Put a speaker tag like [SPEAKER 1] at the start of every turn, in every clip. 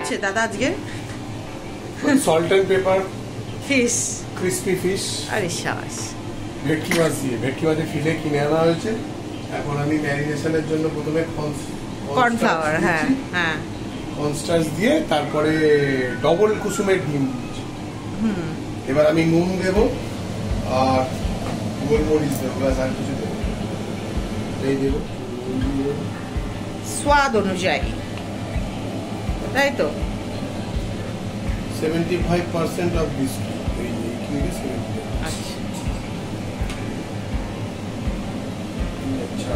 [SPEAKER 1] হচ্ছে দাদা আজকে?
[SPEAKER 2] Salt and pepper
[SPEAKER 1] fish,
[SPEAKER 2] crispy fish.
[SPEAKER 1] আরে শাবাশ।
[SPEAKER 2] ভেটকি মাছ দিয়ে, ভেটকি মাছের ফিলে কিনে আনা হয়েছে। এখন আমি ম্যারিনেশনের জন্য প্রথমে
[SPEAKER 1] কর্নফ্লাওয়ার, হ্যাঁ হ্যাঁ,
[SPEAKER 2] কর্নস্টার্চ দিয়ে তারপরে ডবল কুসুমের ডিম দিচ্ছি। এবার আমি নুন দেবো আর গোলমরিচ দেবো, ব্যাস আর কিছু দেবো। এই দেবো
[SPEAKER 1] স্বাদ অনুযায়ী, তাই তো?
[SPEAKER 2] 75% অফ দিস। আচ্ছা,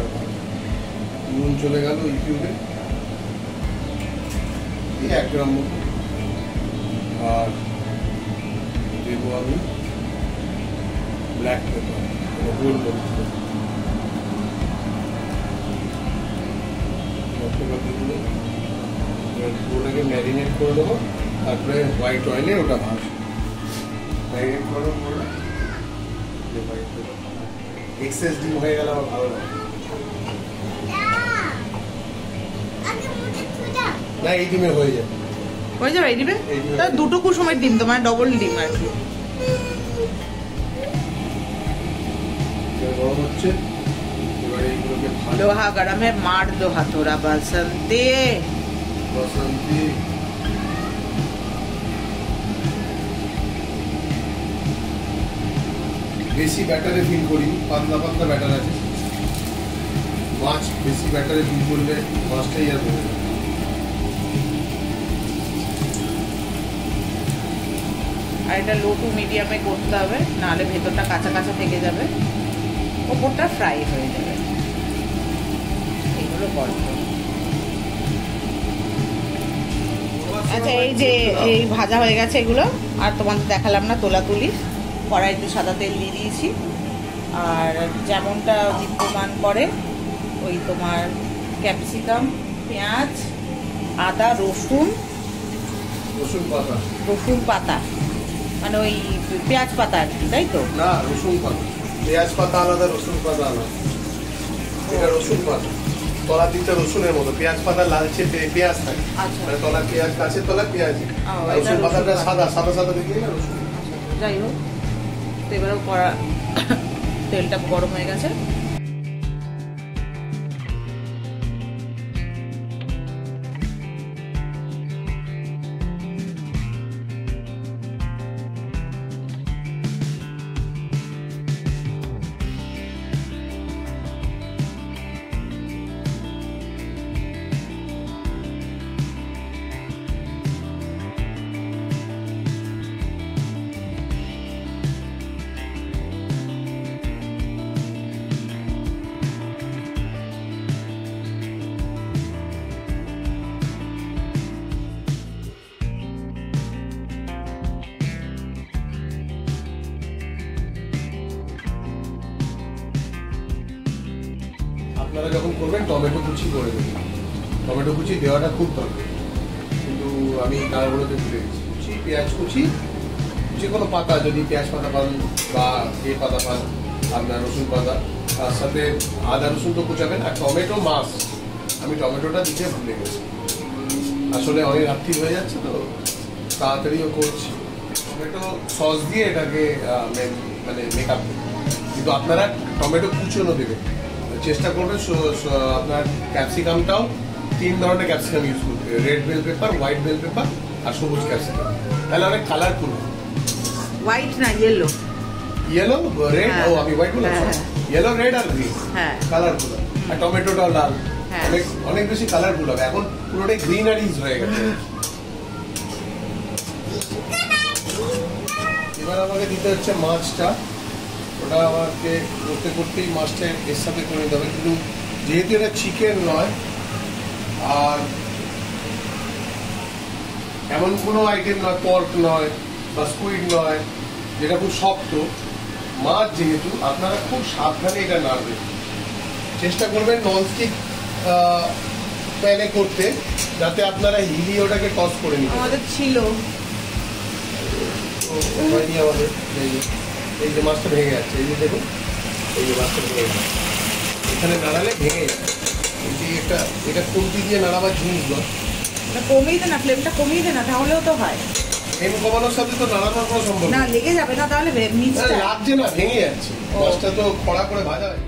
[SPEAKER 2] নুন চলে গেল এই কিউবে, 1 গ্রাম মতো। আর দেবো আমি ব্ল্যাক পেপার, গোলমরিচ ওটাকে ম্যারিনেট করে দেবো। তারপরে হোয়াইট অয়েলে ওটা ভাজবো, ম্যারিনেট করে দেবো। এক্সেস ডিম হয়ে গেল আমার ভালো লাগে না, এই ডিমে হয়ে যাবে।
[SPEAKER 1] হয়ে যাবে এই ডিমে? তাহলে 2 কুসুমের ডিম তো, মানে ডবল ডিম আর কি।
[SPEAKER 2] গরম হচ্ছে, এবার এইগুলোকে
[SPEAKER 1] লোহা গরমে মার দো হাথোরা বসন্তে।
[SPEAKER 2] বসন্তি বেশি ব্যাটারে ফিল করি, পাতলা পাতলা ব্যাটার আছে। মাছ বেশি ব্যাটারে ফিল করলে মাছটাই আর হবে না।
[SPEAKER 1] আর এটা লো টু মিডিয়ামে করতে হবে, নাহলে ভেতরটা কাঁচা কাঁচা থেকে যাবে, ওপরটা ফ্রাই হয়ে যাবে। এগুলো গল্প। আচ্ছা, এই যে এই ভাজা হয়ে গেছে এগুলো, আর তোমাদের দেখালাম না তোলা তুলি। কড়াইতে সাদা তেল দিয়ে দিয়েছি, আর যেমনটা বিদ্যমান করে ওই তোমার ক্যাপসিকাম, পেঁয়াজ, আদা, রসুন পাতা, মানে ওই পেঁয়াজ পাতা আর কি, তাই তো?
[SPEAKER 2] না, রসুন পাতা। পেঁয়াজ পাতা আলাদা, রসুন পাতা আলাদা। এটা রসুন পাতা, তলা দিকটা রসুনের মতো, পেঁয়াজ পাতা লালচে পেঁয়াজ থাকে। মানে তলা পেঁয়াজ, গাছের তলা পেঁয়াজ। রসুন পাতাটা সাদা সাদা সাদা দেখি না রসুন।
[SPEAKER 1] যাই হোক, তো এবারে তেলটা গরম হয়ে গেছে।
[SPEAKER 2] আপনারা যখন করবেন টমেটো কুচি করে দেবেন। টমেটো কুচি দেওয়াটা খুব দরকার, কিন্তু আমি তারগুলোতে ভুলে গেছি। কুচি পেঁয়াজ কুচি, যে কোনো পাতা, যদি পেঁয়াজ পাতা পান বা যে পাতা পান, আপনার রসুন পাতা, তার সাথে আদা রসুন তো কুচাবেন। আর টমেটো মাছ, আমি টমেটোটা দিতে ভুলে গেছি। আসলে অনেক রাত্রি হয়ে যাচ্ছে তো, তাড়াতাড়িও করছি। টমেটো সস দিয়ে এটাকে মানে মেকআপ দেবেন, কিন্তু আপনারা টমেটো কুচনো দেবেন। চেষ্টা করবেন আপনার ক্যাপসিকামটাও 3 ধরনের ক্যাপসিকাম ইউজ করতে, red bell pepper, white bell pepper আর সবুজ ক্যাপসিকাম। তাহলে অনেক কালারফুল।
[SPEAKER 1] হোয়াইট না ইয়েলো,
[SPEAKER 2] ইয়েলো রেড, ও আমি হোয়াইট বললাম, ইয়েলো রেড আর গ্রিন, কালারফুল। আর টমেটোটাও লাল, অনেক অনেক বেশি কালারফুল হবে। এখন পুরোটাই গ্রিনারিজ হয়ে গেছে। এবার আমাকে দিতে হচ্ছে মাছটা, ওটা আমাকে করতে করতেই মাছটা এর সাথে করে নিতে হবে। কিন্তু যেহেতু এটা চিকেন নয়, আর এমন কোনো আইটেম নয়, পর্ক নয় বা স্কুইড নয় যেটা খুব শক্ত মাছ, যেহেতু আপনারা খুব সাবধানে এটা নাড়বেন। চেষ্টা করবেন ননস্টিক প্যানে করতে, যাতে আপনারা হিলি ওটাকে টস করে নিতে।
[SPEAKER 1] আমাদের ছিল,
[SPEAKER 2] হয়নি আমাদের। এই যে মাছটা ভেঙে যাচ্ছে, এই যে দেখুন, এই যে মাছটা ভেঙে যাচ্ছে, এখানে নাড়ালে ভেঙে যাচ্ছে। এটা খুন্তি দিয়ে নাড়াবার জিনিস নয়,
[SPEAKER 1] কমিয়ে দে না, ফ্লেমটা কমিয়ে দে না, তাহলেও তো হয়।
[SPEAKER 2] ফ্লেম কমানোর সাথে তো নাড়ানোর কোনো সম্ভব
[SPEAKER 1] না, লেগে যাবে না তাহলে মিক্সটা।
[SPEAKER 2] লাগছে না, ভেঙে যাচ্ছে। মাছটা তো কড়া করে ভাজা হয়।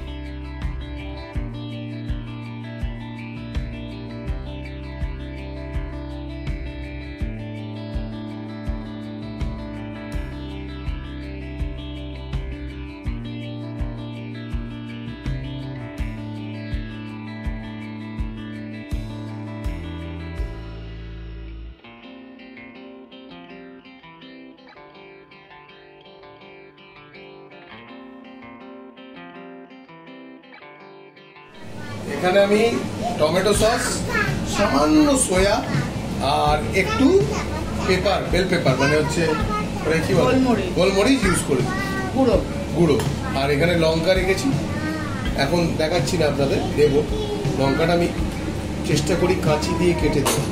[SPEAKER 2] এখানে আমি টমেটো সস, সামান্য সোয়া আর একটু পেপার, বেল পেপার মানে হচ্ছে কি বলে, গোলমরিচ ইউজ করি,
[SPEAKER 1] গুঁড়ো
[SPEAKER 2] গুঁড়ো। আর এখানে লঙ্কা রেখেছি, এখন দেখাচ্ছি না আপনাদের, দেবো। লঙ্কাটা আমি চেষ্টা করি কাঁচি দিয়ে কেটে দেবো।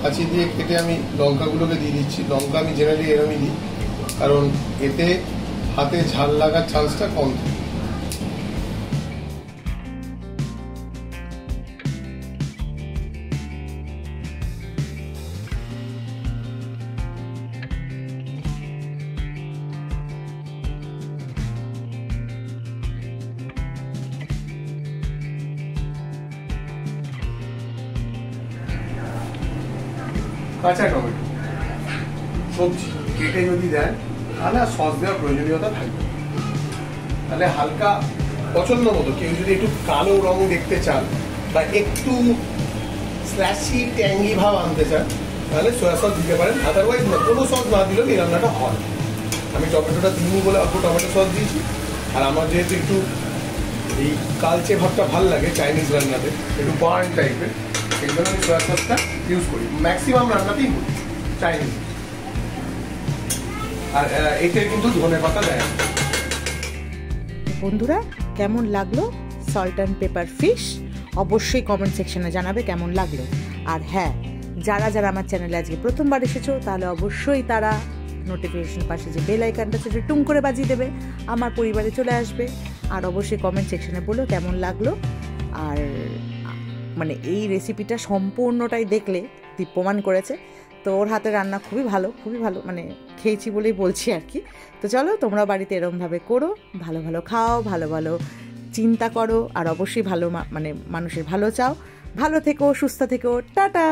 [SPEAKER 2] কাঁচি দিয়ে কেটে আমি লঙ্কাগুলোকে দিয়ে দিচ্ছি। লঙ্কা আমি জেনারেলি এরমই দিই, কারণ এতে হাতে ঝাল লাগার চান্সটা কম থাকে। কাঁচা টমেটো সবজি কেটে যদি দেন তাহলে আর সস দেওয়ার প্রয়োজনীয়তা থাকবে। তাহলে হালকা পছন্দ মতো, কেউ যদি একটু কালো রং দেখতে চান বা একটু স্ল্যাশি ট্যাঙ্গি ভাব আনতে চান তাহলে সোয়া সস দিতে পারেন। আদারওয়াইজ না, কোনো সস না দিলেও এই রান্নাটা হয়। আমি টমেটোটা দিইনি বলে অল্প টমেটো সস দিয়েছি। আর আমার যেহেতু একটু এই কালচে ভাবটা ভাল লাগে চাইনিজ রান্নাতে, একটু বার্ন টাইপের, সেই জন্য আমি সোয়া সসটা ইউজ করি, ম্যাক্সিমাম রান্নাতেই করি চাইনিজ। আর এতে কিন্তু ধনে পাতা দেয়।
[SPEAKER 1] বন্ধুরা, কেমন লাগলো সল্ট অ্যান্ড পেপার ফিশ? অবশ্যই কমেন্ট সেকশনে জানাবে কেমন লাগলো। আর হ্যাঁ, যারা যারা আমার চ্যানেলে আজকে প্রথমবার এসেছো তাহলে অবশ্যই তারা নোটিফিকেশন পাশে যে বেল আইকনটা সেটা টুং করে বাজিয়ে দেবে, আমার পরিবারে চলে আসবে। আর অবশ্যই কমেন্ট সেকশনে বলো কেমন লাগলো। আর মানে এই রেসিপিটা সম্পূর্ণটাই দেখলে প্রমাণ করেছে, তো ওর হাতে রান্না খুবই ভালো, খুবই ভালো, মানে খেয়েছি বলেই বলছি আর কি। তো চলো, তোমরা বাড়িতে এরমভাবে করো, ভালো ভালো খাও, ভালো ভালো চিন্তা করো, আর অবশ্যই ভালো মানে মানুষের ভালো চাও। ভালো থেকো, সুস্থ থেকো, টাটা।